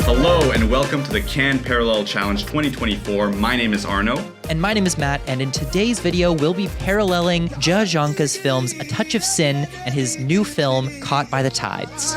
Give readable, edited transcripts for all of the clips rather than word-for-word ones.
Hello and welcome to the Cannes Parallel Challenge 2024. My name is Arno. And my name is Matt, and in today's video, we'll be paralleling Jia Zhangke's films A Touch of Sin and his new film, Caught by the Tides.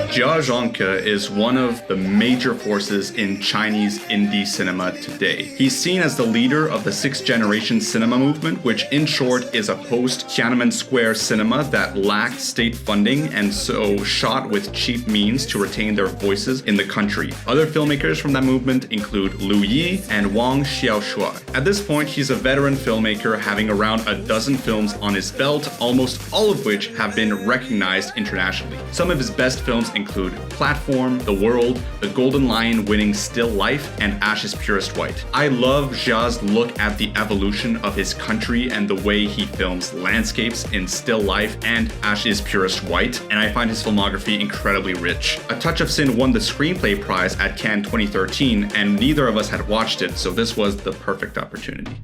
Jia Zhangke is one of the major forces in Chinese indie cinema today. He's seen as the leader of the sixth-generation cinema movement, which in short is a post-Tiananmen Square cinema that lacked state funding and so shot with cheap means to retain their voices in the country. Other filmmakers from that movement include Liu Yi and Wang Xiaoshui. At this point, he's a veteran filmmaker having around a dozen films on his belt, almost all of which have been recognized internationally. Some of his best films include Platform, The World, The Golden Lion winning Still Life, and Ash's Purest White. I love Jia's look at the evolution of his country and the way he films landscapes in Still Life and Ash's Purest White, and I find his filmography incredibly rich. A Touch of Sin won the Screenplay Prize at Cannes 2013, and neither of us had watched it, so this was the perfect opportunity.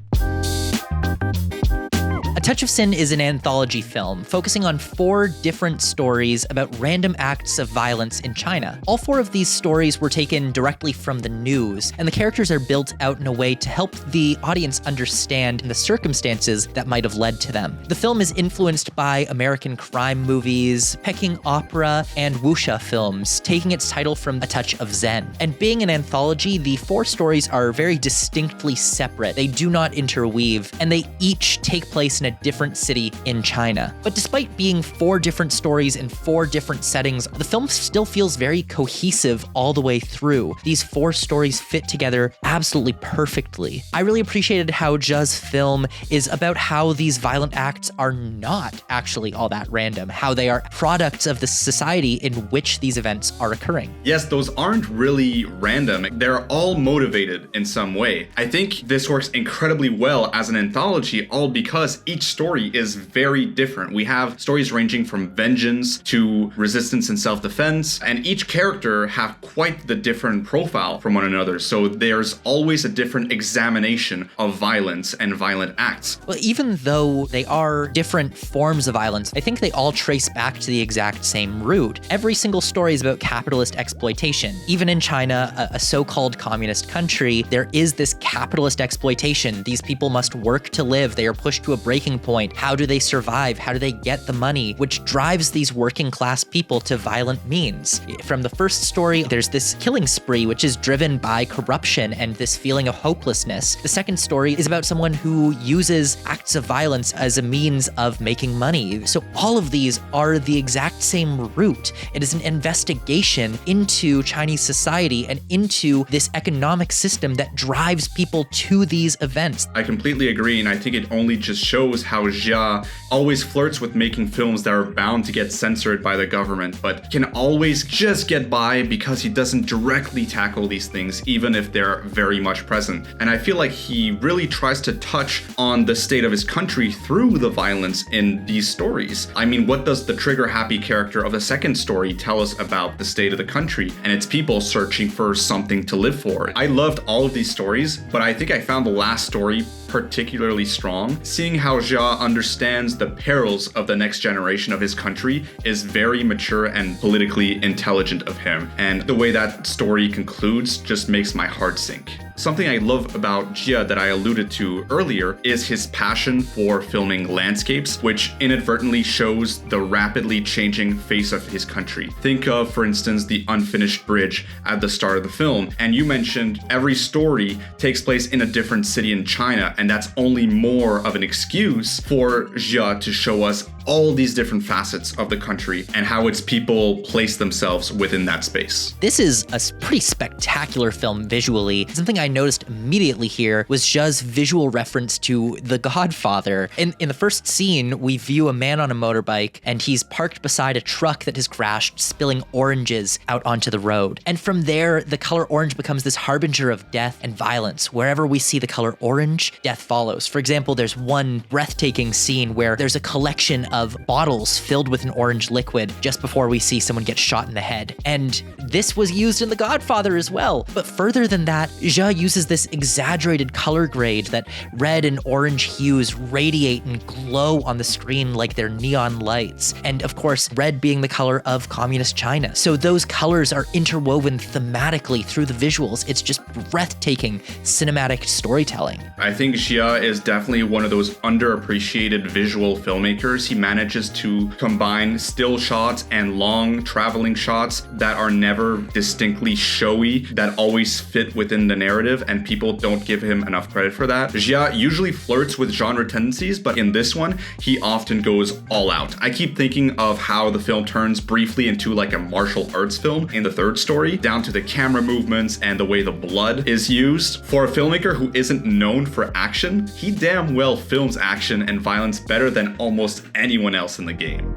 A Touch of Sin is an anthology film focusing on 4 different stories about random acts of violence in China. All 4 of these stories were taken directly from the news, and the characters are built out in a way to help the audience understand the circumstances that might have led to them. The film is influenced by American crime movies, Peking opera, and wuxia films, taking its title from A Touch of Zen. And being an anthology, the 4 stories are very distinctly separate. They do not interweave, and they each take place in a different city in China. But despite being 4 different stories in 4 different settings, the film still feels very cohesive all the way through. These 4 stories fit together absolutely perfectly. I really appreciated how Jia's film is about how these violent acts are not actually all that random, how they are products of the society in which these events are occurring. Yes, those aren't really random. They're all motivated in some way. I think this works incredibly well as an anthology, all because each story is very different. We have stories ranging from vengeance to resistance and self-defense, and each character have quite the different profile from one another, so there's always a different examination of violence and violent acts. Well, even though they are different forms of violence, I think they all trace back to the exact same root. Every single story is about capitalist exploitation. Even in China, a so-called communist country, there is this capitalist exploitation. These people must work to live. They are pushed to a breaking point. How do they survive? How do they get the money? Which drives these working class people to violent means. From the first story, there's this killing spree, which is driven by corruption and this feeling of hopelessness. The second story is about someone who uses acts of violence as a means of making money. So all of these are the exact same root. It is an investigation into Chinese society and into this economic system that drives people to these events. I completely agree, and I think it only just shows how Jia always flirts with making films that are bound to get censored by the government, but can always just get by because he doesn't directly tackle these things, even if they're very much present. And I feel like he really tries to touch on the state of his country through the violence in these stories. I mean, what does the trigger-happy character of the second story tell us about the state of the country and its people searching for something to live for? I loved all of these stories, but I think I found the last story particularly strong. Seeing how Jia understands the perils of the next generation of his country is very mature and politically intelligent of him. And the way that story concludes just makes my heart sink. Something I love about Jia that I alluded to earlier is his passion for filming landscapes, which inadvertently shows the rapidly changing face of his country. Think of, for instance, the unfinished bridge at the start of the film. And you mentioned every story takes place in a different city in China, and that's only more of an excuse for Jia to show us all these different facets of the country and how its people place themselves within that space. This is a pretty spectacular film visually. Something I noticed immediately here was Jia's visual reference to The Godfather. In the first scene, we view a man on a motorbike, and he's parked beside a truck that has crashed, spilling oranges out onto the road. And from there, the color orange becomes this harbinger of death and violence. Wherever we see the color orange, death follows. For example, there's one breathtaking scene where there's a collection of bottles filled with an orange liquid just before we see someone get shot in the head. And this was used in The Godfather as well. But further than that, Jia Jia uses this exaggerated color grade that red and orange hues radiate and glow on the screen like they're neon lights. And of course, red being the color of communist China. So those colors are interwoven thematically through the visuals. It's just breathtaking cinematic storytelling. I think Jia is definitely one of those underappreciated visual filmmakers. He manages to combine still shots and long traveling shots that are never distinctly showy, that always fit within the narrative, and people don't give him enough credit for that. Jia usually flirts with genre tendencies, but in this one, he often goes all out. I keep thinking of how the film turns briefly into like a martial arts film in the third story, down to the camera movements and the way the blood is used. For a filmmaker who isn't known for action, he damn well films action and violence better than almost anyone else in the game.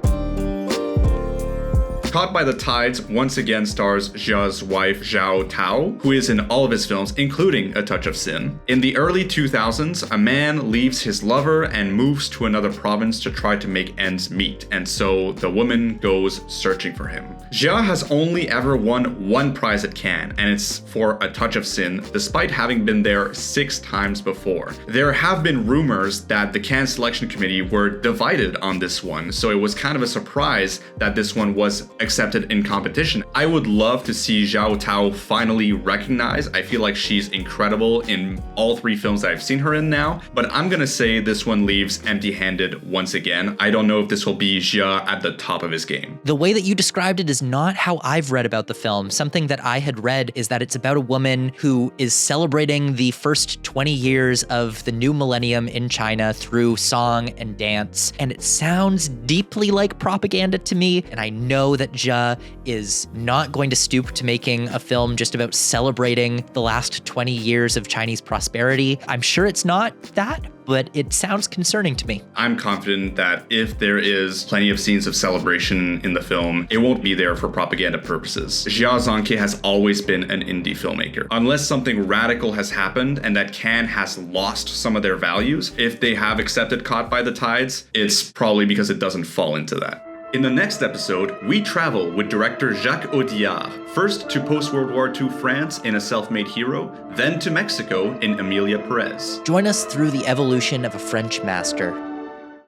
Caught by the Tides once again stars Jia's wife Zhao Tao, who is in all of his films, including A Touch of Sin. In the early 2000s, a man leaves his lover and moves to another province to try to make ends meet, and so the woman goes searching for him. Jia has only ever won one prize at Cannes, and it's for A Touch of Sin, despite having been there 6 times before. There have been rumors that the Cannes Selection Committee were divided on this one, so it was kind of a surprise that this one was accepted in competition. I would love to see Zhao Tao finally recognized. I feel like she's incredible in all 3 films that I've seen her in now, but I'm gonna say this one leaves empty-handed once again. I don't know if this will be Jia at the top of his game. The way that you described it is not how I've read about the film. Something that I had read is that it's about a woman who is celebrating the first 20 years of the new millennium in China through song and dance, and it sounds deeply like propaganda to me, and I know that Jia is not going to stoop to making a film just about celebrating the last 20 years of Chinese prosperity. I'm sure it's not that, but it sounds concerning to me. I'm confident that if there is plenty of scenes of celebration in the film, it won't be there for propaganda purposes. Jia Zhangke has always been an indie filmmaker. Unless something radical has happened and that Cannes has lost some of their values, if they have accepted Caught by the Tides, it's probably because it doesn't fall into that. In the next episode, we travel with director Jacques Audiard, first to post-World War II France in A Self-Made Hero, then to Mexico in Emilia Perez. Join us through the evolution of a French master.